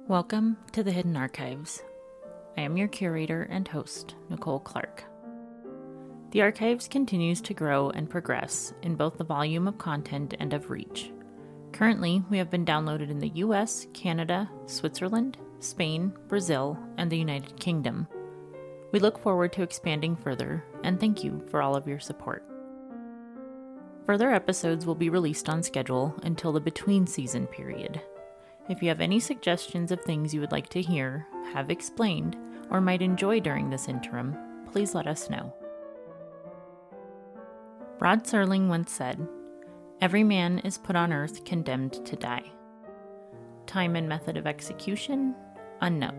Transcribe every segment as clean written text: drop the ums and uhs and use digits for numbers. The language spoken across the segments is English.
Welcome to the Hidden Archives. I am your curator and host, Nicole Clark. The Archives continues to grow and progress in both the volume of content and of reach. Currently, we have been downloaded in the US, Canada, Switzerland, Spain, Brazil, and the United Kingdom. We look forward to expanding further, and thank you for all of your support. Further episodes will be released on schedule until the between-season period. If you have any suggestions of things you would like to hear, have explained, or might enjoy during this interim, please let us know. Rod Serling once said, "Every man is put on earth condemned to die. Time and method of execution, unknown."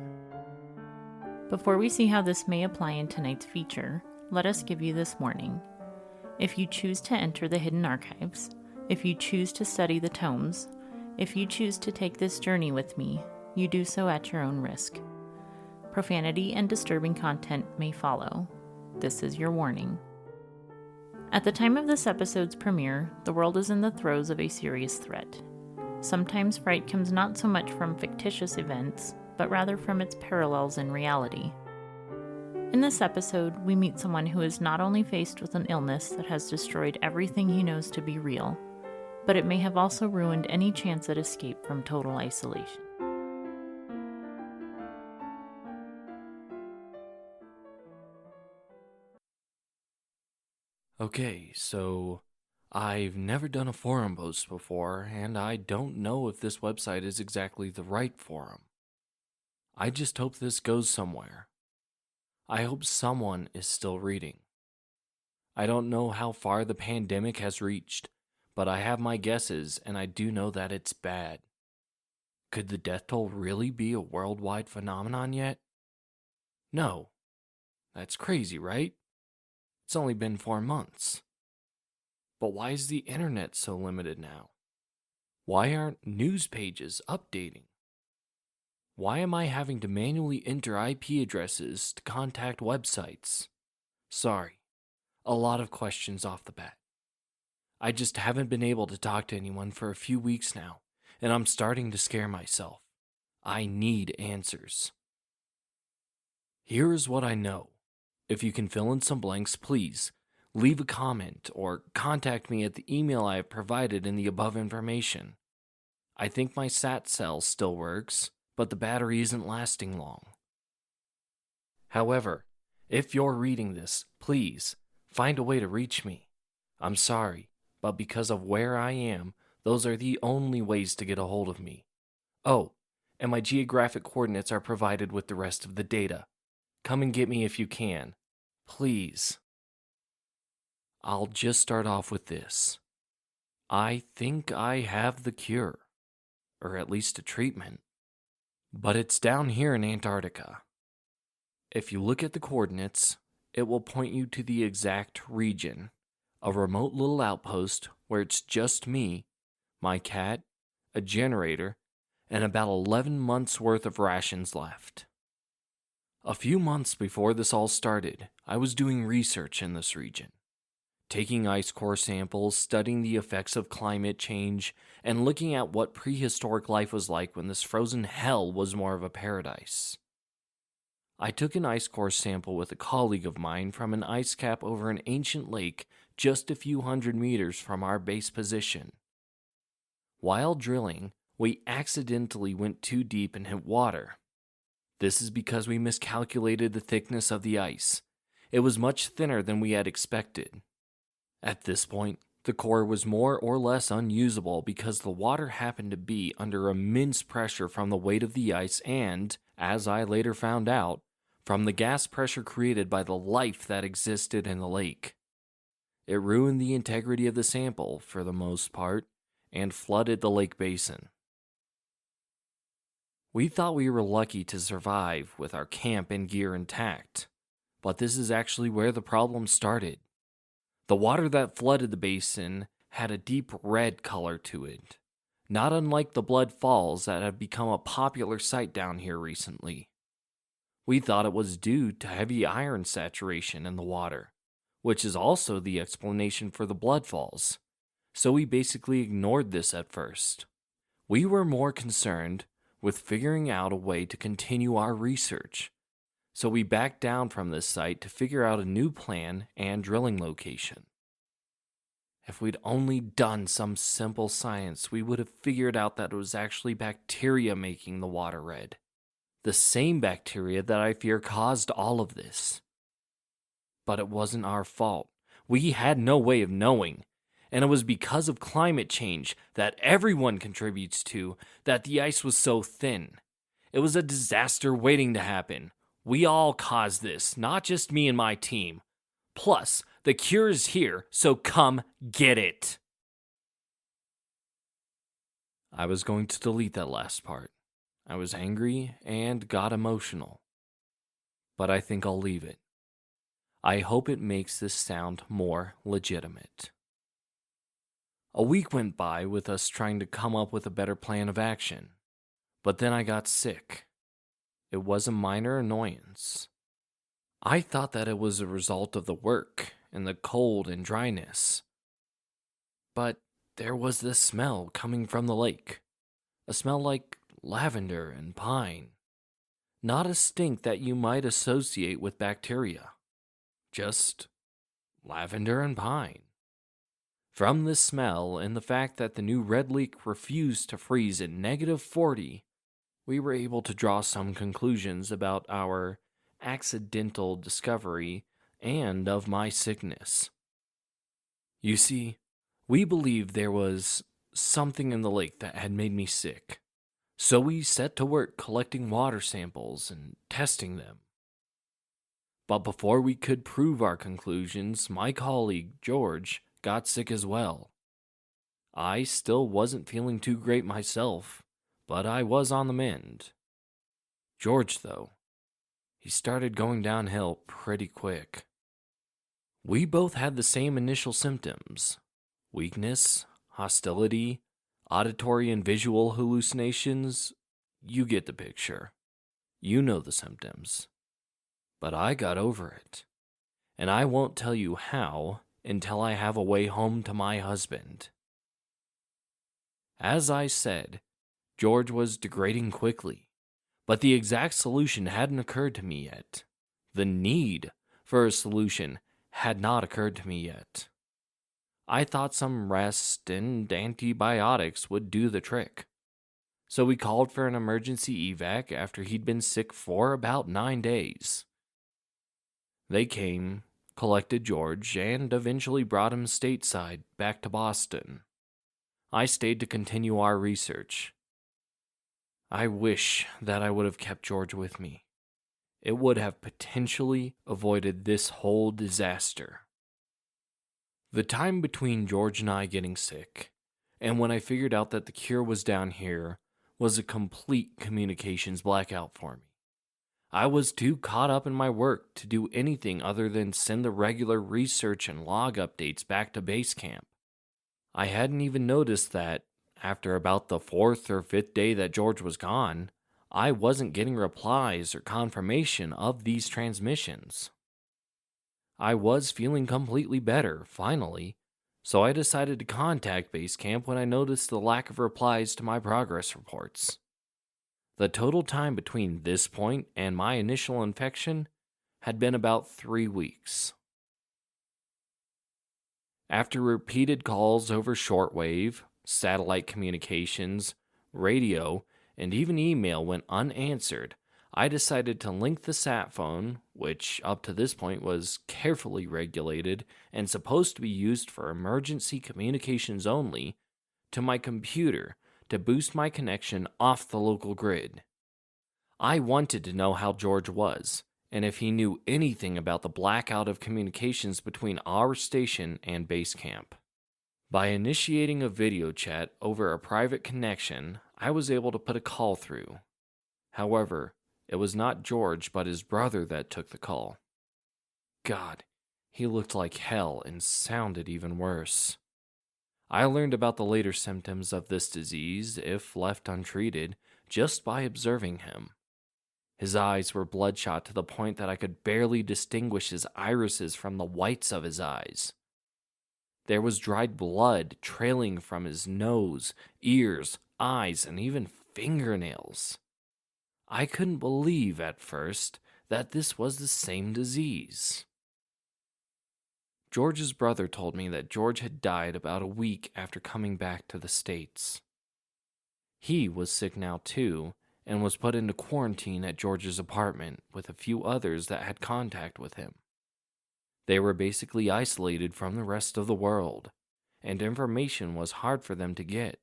Before we see how this may apply in tonight's feature, let us give you this warning. If you choose to enter the Hidden Archives, if you choose to study the tomes, if you choose to take this journey with me, you do so at your own risk. Profanity and disturbing content may follow. This is your warning. At the time of this episode's premiere, the world is in the throes of a serious threat. Sometimes fright comes not so much from fictitious events, but rather from its parallels in reality. In this episode, we meet someone who is not only faced with an illness that has destroyed everything he knows to be real, but it may have also ruined any chance at escape from total isolation. Okay, so I've never done a forum post before, and I don't know if this website is exactly the right forum. I just hope this goes somewhere. I hope someone is still reading. I don't know how far the pandemic has reached, but I have my guesses, and I do know that it's bad. Could the death toll really be a worldwide phenomenon yet? No. That's crazy, right? It's only been 4 months. But why is the internet so limited now? Why aren't news pages updating? Why am I having to manually enter IP addresses to contact websites? Sorry, a lot of questions off the bat. I just haven't been able to talk to anyone for a few weeks now, and I'm starting to scare myself. I need answers. Here is what I know. If you can fill in some blanks, please leave a comment or contact me at the email I have provided in the above information. I think my SAT cell still works, but the battery isn't lasting long. However, if you're reading this, please find a way to reach me. I'm sorry, but because of where I am, those are the only ways to get a hold of me. Oh, and my geographic coordinates are provided with the rest of the data. Come and get me if you can. Please. I'll just start off with this. I think I have the cure, or at least a treatment. But it's down here in Antarctica. If you look at the coordinates, it will point you to the exact region, a remote little outpost where it's just me, my cat, a generator, and about 11 months worth of rations left. A few months before this all started, I was doing research in this region, taking ice core samples, studying the effects of climate change, and looking at what prehistoric life was like when this frozen hell was more of a paradise. I took an ice core sample with a colleague of mine from an ice cap over an ancient lake just a few hundred meters from our base position. While drilling, we accidentally went too deep and hit water. This is because we miscalculated the thickness of the ice. It was much thinner than we had expected. At this point, the core was more or less unusable because the water happened to be under immense pressure from the weight of the ice and, as I later found out, from the gas pressure created by the life that existed in the lake. It ruined the integrity of the sample, for the most part, and flooded the lake basin. We thought we were lucky to survive with our camp and gear intact, but this is actually where the problem started. The water that flooded the basin had a deep red color to it, not unlike the blood falls that have become a popular sight down here recently. We thought it was due to heavy iron saturation in the water, which is also the explanation for the blood falls, so we basically ignored this at first. We were more concerned with figuring out a way to continue our research. So we backed down from this site to figure out a new plan and drilling location. If we'd only done some simple science, we would have figured out that it was actually bacteria making the water red. The same bacteria that I fear caused all of this. But it wasn't our fault. We had no way of knowing. And it was because of climate change that everyone contributes to that the ice was so thin. It was a disaster waiting to happen. We all caused this, not just me and my team. Plus, the cure is here, so come get it. I was going to delete that last part. I was angry and got emotional. But I think I'll leave it. I hope it makes this sound more legitimate. A week went by with us trying to come up with a better plan of action. But then I got sick. It was a minor annoyance. I thought that it was a result of the work and the cold and dryness. But there was this smell coming from the lake. A smell like lavender and pine. Not a stink that you might associate with bacteria. Just lavender and pine. From this smell and the fact that the new red lake refused to freeze at -40, we were able to draw some conclusions about our accidental discovery and of my sickness. You see, we believed there was something in the lake that had made me sick, so we set to work collecting water samples and testing them. But before we could prove our conclusions, my colleague, George, got sick as well. I still wasn't feeling too great myself, but I was on the mend. George, though, he started going downhill pretty quick. We both had the same initial symptoms: weakness, hostility, auditory and visual hallucinations. You get the picture. You know the symptoms. But I got over it. And I won't tell you how until I have a way home to my husband. As I said, George was degrading quickly, but the exact solution hadn't occurred to me yet. The need for a solution had not occurred to me yet. I thought some rest and antibiotics would do the trick. So we called for an emergency evac after he'd been sick for about 9 days. They came, collected George, and eventually brought him stateside back to Boston. I stayed to continue our research. I wish that I would have kept George with me. It would have potentially avoided this whole disaster. The time between George and I getting sick, and when I figured out that the cure was down here, was a complete communications blackout for me. I was too caught up in my work to do anything other than send the regular research and log updates back to base camp. I hadn't even noticed that, after about the 4th or 5th day that George was gone, I wasn't getting replies or confirmation of these transmissions. I was feeling completely better, finally, so I decided to contact base camp when I noticed the lack of replies to my progress reports. The total time between this point and my initial infection had been about 3 weeks. After repeated calls over shortwave, satellite communications, radio, and even email went unanswered, I decided to link the sat phone, which up to this point was carefully regulated and supposed to be used for emergency communications only, to my computer to boost my connection off the local grid. I wanted to know how George was, and if he knew anything about the blackout of communications between our station and base camp. By initiating a video chat over a private connection, I was able to put a call through. However, it was not George but his brother that took the call. God, he looked like hell and sounded even worse. I learned about the later symptoms of this disease, if left untreated, just by observing him. His eyes were bloodshot to the point that I could barely distinguish his irises from the whites of his eyes. There was dried blood trailing from his nose, ears, eyes, and even fingernails. I couldn't believe at first that this was the same disease. George's brother told me that George had died about a week after coming back to the States. He was sick now too, and was put into quarantine at George's apartment with a few others that had contact with him. They were basically isolated from the rest of the world, and information was hard for them to get.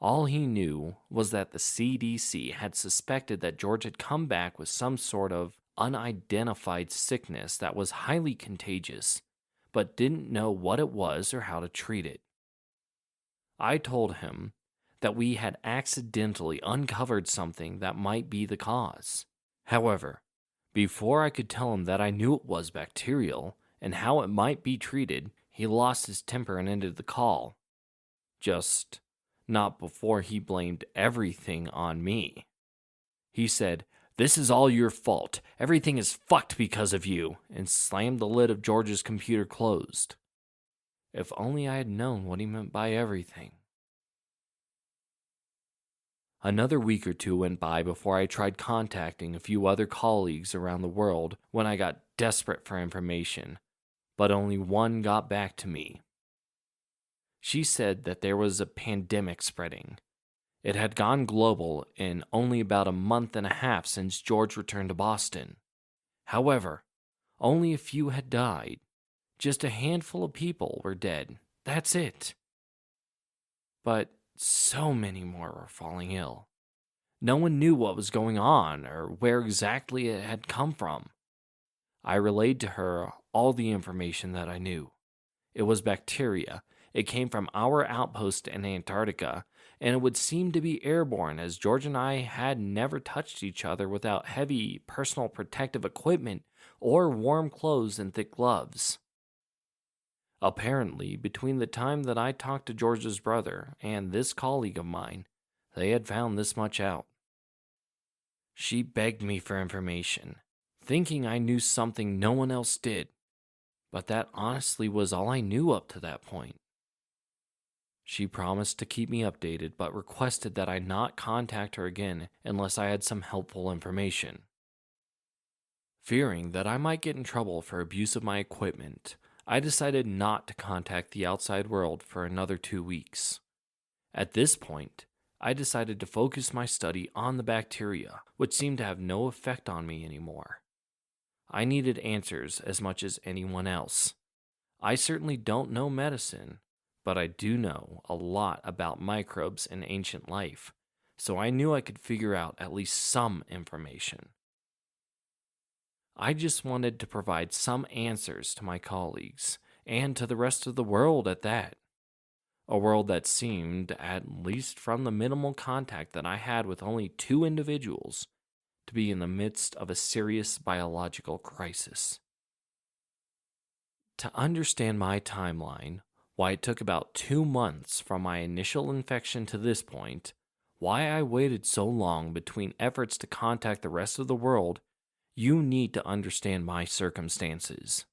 All he knew was that the CDC had suspected that George had come back with some sort of unidentified sickness that was highly contagious, but didn't know what it was or how to treat it. I told him that we had accidentally uncovered something that might be the cause. However, before I could tell him that I knew it was bacterial and how it might be treated, he lost his temper and ended the call. Just not before he blamed everything on me. He said, "This is all your fault. Everything is fucked because of you," and slammed the lid of George's computer closed. If only I had known what he meant by everything. Another week or two went by before I tried contacting a few other colleagues around the world when I got desperate for information, but only one got back to me. She said that there was a pandemic spreading. It had gone global in only about a month and a half since George returned to Boston. However, only a few had died. Just a handful of people were dead. That's it. But so many more were falling ill. No one knew what was going on or where exactly it had come from. I relayed to her all the information that I knew. It was bacteria. It came from our outpost in Antarctica, and it would seem to be airborne, as George and I had never touched each other without heavy personal protective equipment or warm clothes and thick gloves. Apparently, between the time that I talked to George's brother and this colleague of mine, they had found this much out. She begged me for information, thinking I knew something no one else did, but that honestly was all I knew up to that point. She promised to keep me updated, but requested that I not contact her again unless I had some helpful information. Fearing that I might get in trouble for abuse of my equipment, I decided not to contact the outside world for another 2 weeks. At this point, I decided to focus my study on the bacteria, which seemed to have no effect on me anymore. I needed answers as much as anyone else. I certainly don't know medicine, but I do know a lot about microbes and ancient life, so I knew I could figure out at least some information. I just wanted to provide some answers to my colleagues, and to the rest of the world at that. A world that seemed, at least from the minimal contact that I had with only 2 individuals, to be in the midst of a serious biological crisis. To understand my timeline, why it took about 2 months from my initial infection to this point, why I waited so long between efforts to contact the rest of the world, you need to understand my circumstances.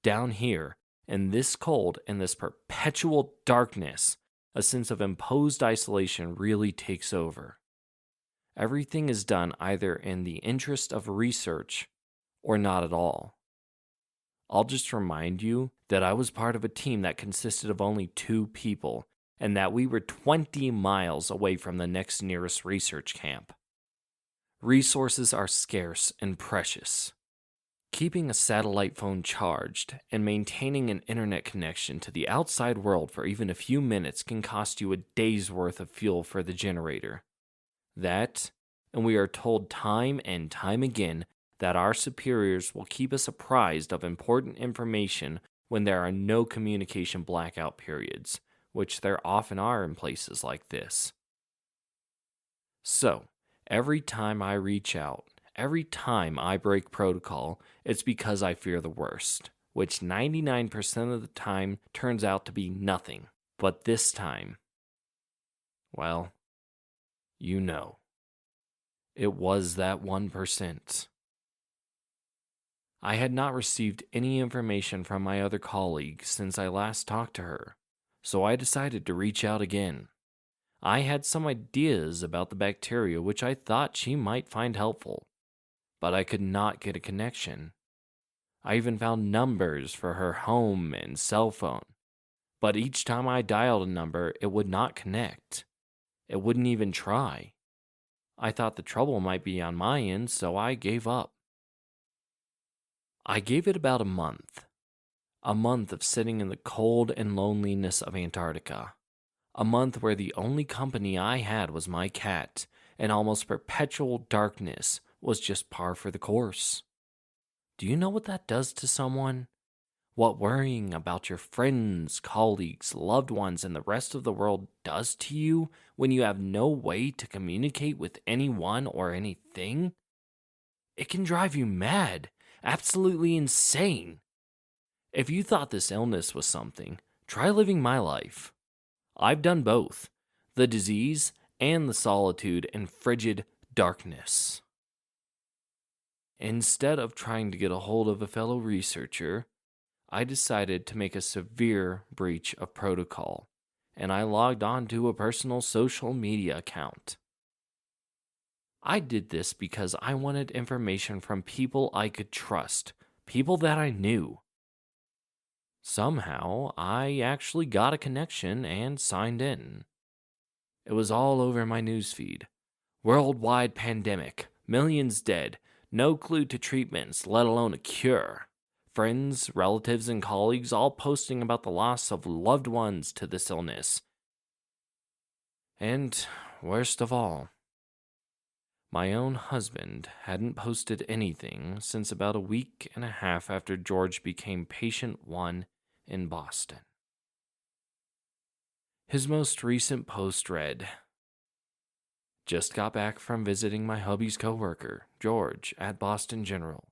Down here, in this cold and this perpetual darkness, a sense of imposed isolation really takes over. Everything is done either in the interest of research or not at all. I'll just remind you that I was part of a team that consisted of only 2 people, and that we were 20 miles away from the next nearest research camp. Resources are scarce and precious. Keeping a satellite phone charged and maintaining an internet connection to the outside world for even a few minutes can cost you a day's worth of fuel for the generator. That, and we are told time and time again that our superiors will keep us apprised of important information when there are no communication blackout periods, which there often are in places like this. So, every time I reach out, every time I break protocol, it's because I fear the worst, which 99% of the time turns out to be nothing. But this time, well, you know, it was that 1%. I had not received any information from my other colleague since I last talked to her, so I decided to reach out again. I had some ideas about the bacteria which I thought she might find helpful, but I could not get a connection. I even found numbers for her home and cell phone, but each time I dialed a number, it would not connect. It wouldn't even try. I thought the trouble might be on my end, so I gave up. I gave it about a month of sitting in the cold and loneliness of Antarctica, a month where the only company I had was my cat, and almost perpetual darkness was just par for the course. Do you know what that does to someone? What worrying about your friends, colleagues, loved ones, and the rest of the world does to you when you have no way to communicate with anyone or anything? It can drive you mad, absolutely insane. If you thought this illness was something, try living my life. I've done both, the disease and the solitude and frigid darkness. Instead of trying to get a hold of a fellow researcher, I decided to make a severe breach of protocol, and I logged on to a personal social media account. I did this because I wanted information from people I could trust, people that I knew. Somehow, I actually got a connection and signed in. It was all over my newsfeed. Worldwide pandemic, millions dead, no clue to treatments, let alone a cure. Friends, relatives, and colleagues all posting about the loss of loved ones to this illness. And worst of all, my own husband hadn't posted anything since about a week and a half after George became patient 1 in Boston. His most recent post read, "Just got back from visiting my hubby's coworker, George, at Boston General.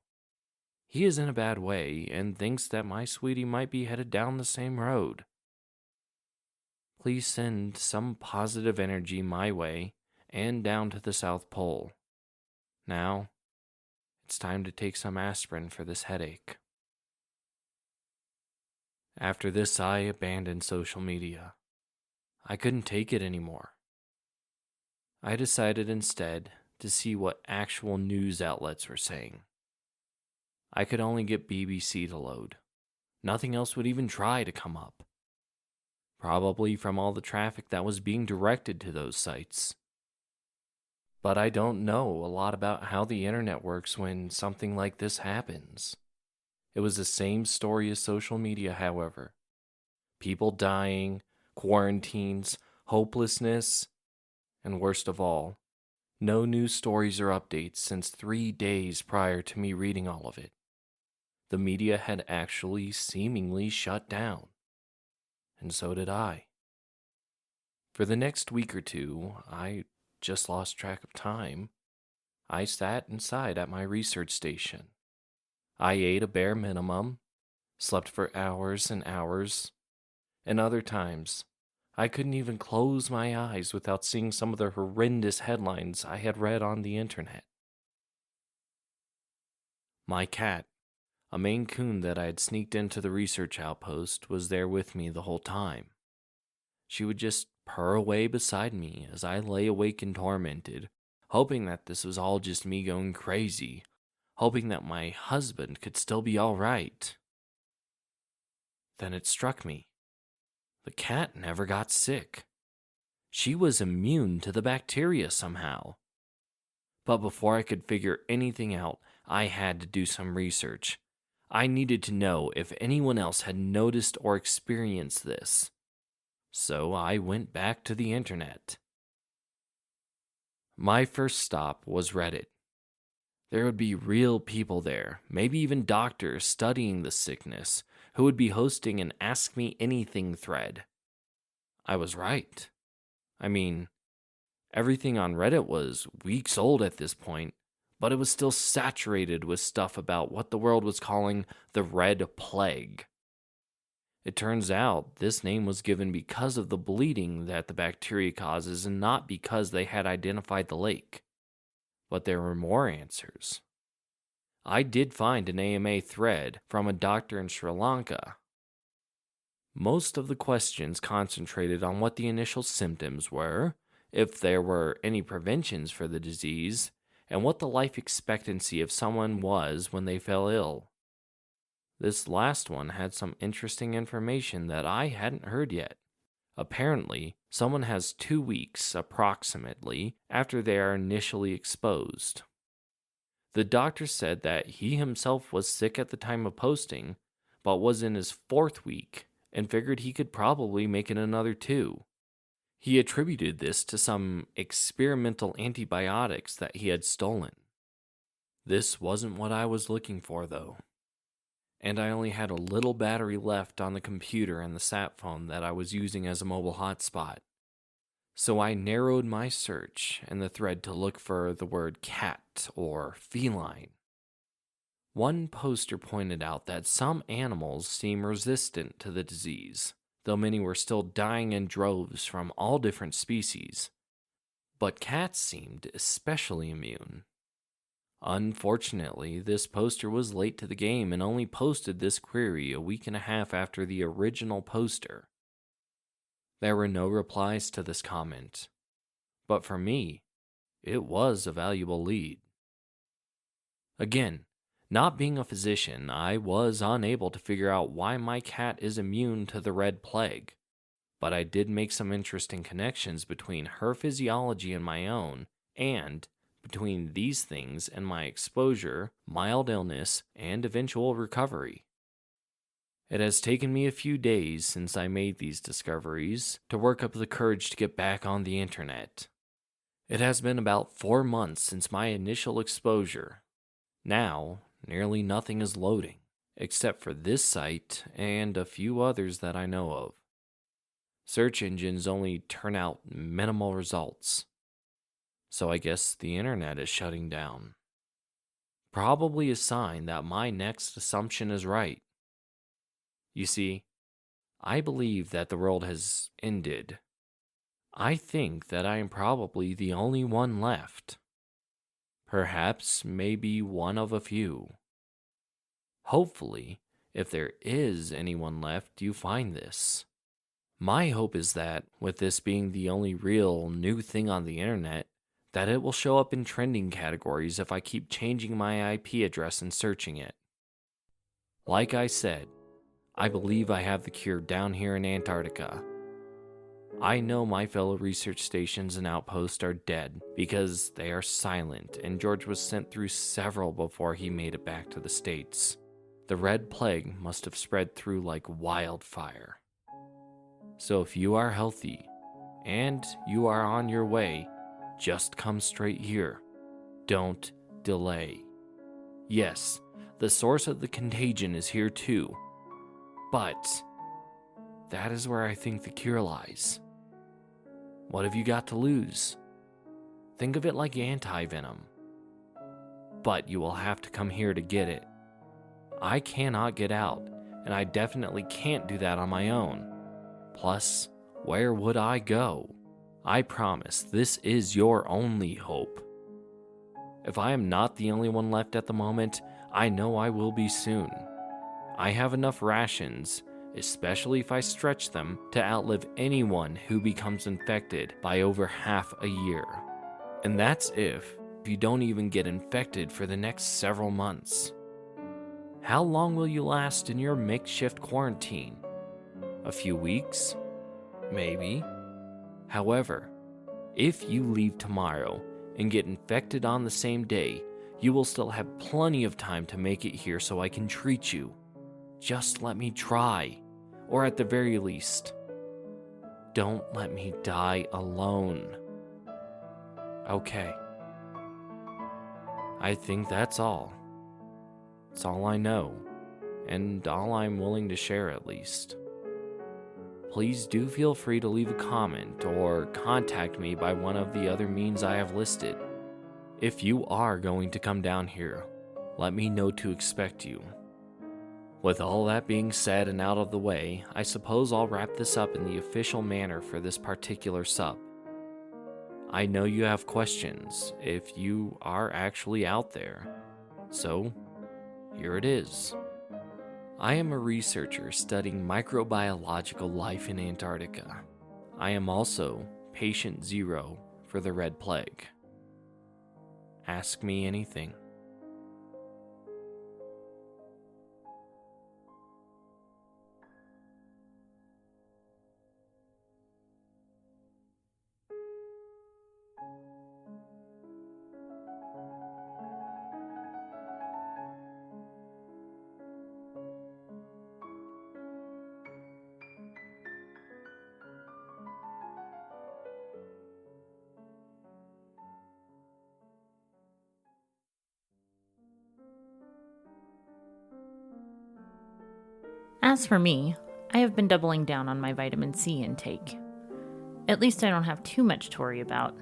He is in a bad way and thinks that my sweetie might be headed down the same road. Please send some positive energy my way and down to the South Pole. Now, it's time to take some aspirin for this headache." After this, I abandoned social media. I couldn't take it anymore. I decided instead to see what actual news outlets were saying. I could only get BBC to load. Nothing else would even try to come up. Probably from all the traffic that was being directed to those sites. But I don't know a lot about how the internet works when something like this happens. It was the same story as social media, however. People dying, quarantines, hopelessness, and worst of all, no news stories or updates since 3 days prior to me reading all of it. The media had actually seemingly shut down. And so did I. For the next week or two, I just lost track of time. I sat inside at my research station. I ate a bare minimum, slept for hours and hours, and other times, I couldn't even close my eyes without seeing some of the horrendous headlines I had read on the internet. My cat, a Maine Coon that I had sneaked into the research outpost, was there with me the whole time. She would just purr away beside me as I lay awake and tormented, hoping that this was all just me going crazy, hoping that my husband could still be all right. Then it struck me. The cat never got sick. She was immune to the bacteria somehow. But before I could figure anything out, I had to do some research. I needed to know if anyone else had noticed or experienced this. So I went back to the internet. My first stop was Reddit. There would be real people there, maybe even doctors studying the sickness, who would be hosting an Ask Me Anything thread. I was right. I mean, everything on Reddit was weeks old at this point, but it was still saturated with stuff about what the world was calling the Red Plague. It turns out this name was given because of the bleeding that the bacteria causes and not because they had identified the lake. But there were more answers. I did find an AMA thread from a doctor in Sri Lanka. Most of the questions concentrated on what the initial symptoms were, if there were any preventions for the disease, and what the life expectancy of someone was when they fell ill. This last one had some interesting information that I hadn't heard yet. Apparently, someone has 2 weeks, approximately, after they are initially exposed. The doctor said that he himself was sick at the time of posting, but was in his 4th week and figured he could probably make it another 2. He attributed this to some experimental antibiotics that he had stolen. This wasn't what I was looking for, though. And I only had a little battery left on the computer and the sat phone that I was using as a mobile hotspot. So I narrowed my search and the thread to look for the word cat or feline. One poster pointed out that some animals seem resistant to the disease, though many were still dying in droves from all different species. But cats seemed especially immune. Unfortunately, this poster was late to the game and only posted this query a week and a half after the original poster. There were no replies to this comment, but for me, it was a valuable lead. Again, not being a physician, I was unable to figure out why my cat is immune to the red plague, but I did make some interesting connections between her physiology and my own, and between these things and my exposure, mild illness, and eventual recovery. It has taken me a few days since I made these discoveries to work up the courage to get back on the internet. It has been about 4 months since my initial exposure. Now, nearly nothing is loading, except for this site and a few others that I know of. Search engines only turn out minimal results. So I guess the internet is shutting down. Probably a sign that my next assumption is right. You see, I believe that the world has ended. I think that I am probably the only one left. Perhaps maybe one of a few. Hopefully, if there is anyone left, you find this. My hope is that, with this being the only real new thing on the internet, that it will show up in trending categories if I keep changing my IP address and searching it. Like I said, I believe I have the cure down here in Antarctica. I know my fellow research stations and outposts are dead because they are silent, and George was sent through several before he made it back to the States. The Red Plague must have spread through like wildfire. So if you are healthy and you are on your way, just come straight here. Don't delay. Yes, the source of the contagion is here too, but that is where I think the cure lies. What have you got to lose? Think of it like anti-venom. But you will have to come here to get it. I cannot get out, and I definitely can't do that on my own. Plus, where would I go? I promise this is your only hope. If I am not the only one left at the moment, I know I will be soon. I have enough rations, especially if I stretch them, to outlive anyone who becomes infected by over half a year. And that's if you don't even get infected for the next several months. How long will you last in your makeshift quarantine? A few weeks? Maybe. However, if you leave tomorrow and get infected on the same day, you will still have plenty of time to make it here so I can treat you. Just let me try, or at the very least, don't let me die alone. Okay. I think that's all. It's all I know, and all I'm willing to share at least. Please do feel free to leave a comment or contact me by one of the other means I have listed. If you are going to come down here, let me know to expect you. With all that being said and out of the way, I suppose I'll wrap this up in the official manner for this particular sub. I know you have questions if you are actually out there, so here it is. I am a researcher studying microbiological life in Antarctica. I am also Patient 0 for the Red Plague. Ask me anything. As for me, I have been doubling down on my vitamin C intake. At least I don't have too much to worry about.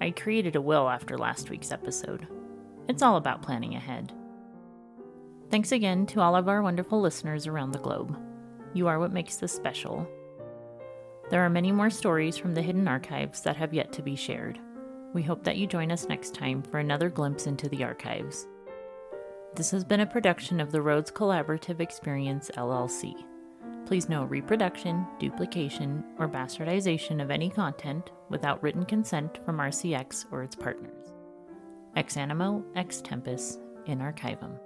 I created a will after last week's episode. It's all about planning ahead. Thanks again to all of our wonderful listeners around the globe. You are what makes this special. There are many more stories from the hidden archives that have yet to be shared. We hope that you join us next time for another glimpse into the archives. This has been a production of the Rhodes Collaborative Experience, LLC. Please no reproduction, duplication, or bastardization of any content without written consent from RCX or its partners. Ex animo, ex tempus, in archivum.